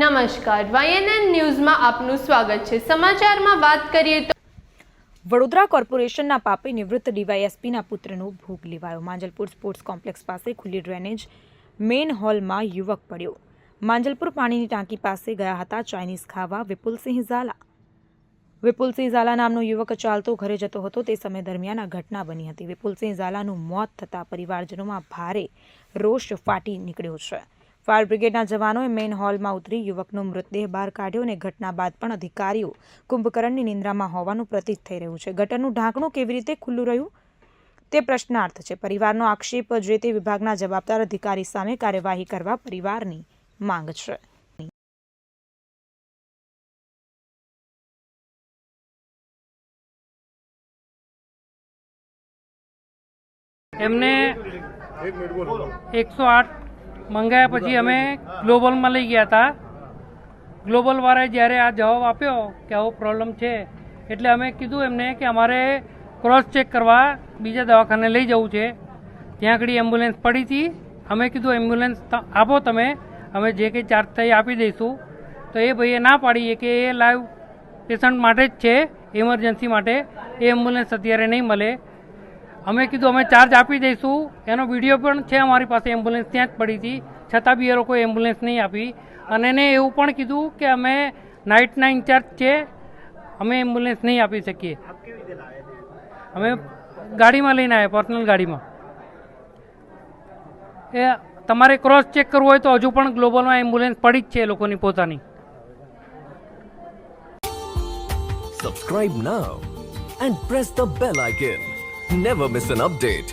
નમસ્કાર, YNN ન્યૂઝમાં આપનું સ્વાગત છે। સમાચારમાં વાત કરીએ તો વડોદરા કોર્પોરેશનના પાપે નિવૃત્ત ડીવાયએસપીના પુત્રનો ભોગ લેવાયો। માંજલપુર સ્પોર્ટ્સ કોમ્પ્લેક્સ પાસે ખુલ્લી ડ્રેનેજ મેઇન હોલમાં યુવક પડ્યો। માંજલપુર પાણીની ટાંકી પાસે ગયા હતા ચાઇનીઝ ખાવા વિપુલસિંહ ઝાલા નામનો યુવક ચાલતો ઘરે જતો હતો। તે સમય દરમિયાન આ ઘટના બની હતી। વિપુલસિંહ ઝાલાનું મોત થતાં પરિવારજનોમાં ભારે રોષ ફાટી નીકળ્યો છે। ફાયર બ્રિગેડના જવાનોએ મેઇન હોલમાં ઉતરી યુવકનો મૃતદેહ બહાર કાઢ્યો અને ઘટના બાદ પણ અધિકારીઓ કુંભકર્ણની નિંદ્રામાં હોવાનું પ્રતીત થઈ રહ્યું છે। ગટરનું ઢાંકણું કેવી રીતે ખુલ્લું રહ્યું તે પ્રશ્નાર્થ છે। પરિવારનો આક્ષેપ જે તે વિભાગના જવાબદાર અધિકારી સામે કાર્યવાહી કરવા પરિવારની માંગ છે। એમને 108 મંગાયા પછી અમે ગ્લોબલમાં લઈ ગયા હતા। ગ્લોબલવાળાએ જ્યારે આ જવાબ આપ્યો કે આવો પ્રોબ્લેમ છે એટલે અમે કીધું એમને કે અમારે ક્રોસ ચેક કરવા બીજા દવાખાને લઈ જવું છે। ત્યાં આગળ એમ્બ્યુલન્સ પડી હતી। અમે કીધું એમ્બ્યુલન્સ આપો તમે, અમે જે કંઈ ચાર્જ થાય આપી દઈશું। તો એ ભાઈએ ના પાડી કે એ લાઈવ પેશન્ટ માટે જ છે, ઇમરજન્સી માટે, એ એમ્બ્યુલન્સ અત્યારે નહીં મળે। અમે કીધું અમે ચાર્જ આપી દઈશું। એનો વિડીયો પણ છે અમારી પાસે, એમ્બ્યુલન્સ ત્યાં જ પડી હતી છતાં બી એ લોકોએ એમ્બ્યુલન્સ નહીં આપી। અને એને એવું પણ કીધું કે અમે નાઇટના ઇન્ચાર્જ છે, અમે એમ્બ્યુલન્સ નહીં આપી શકીએ। અમે ગાડીમાં લઈને આવ્યા, પર્સનલ ગાડીમાં। એ તમારે ક્રોસ ચેક કરવું હોય તો હજુ પણ ગ્લોબલમાં એમ્બ્યુલન્સ પડી જ છે એ લોકોની પોતાની। Subscribe now and press the bell icon. Never miss an update.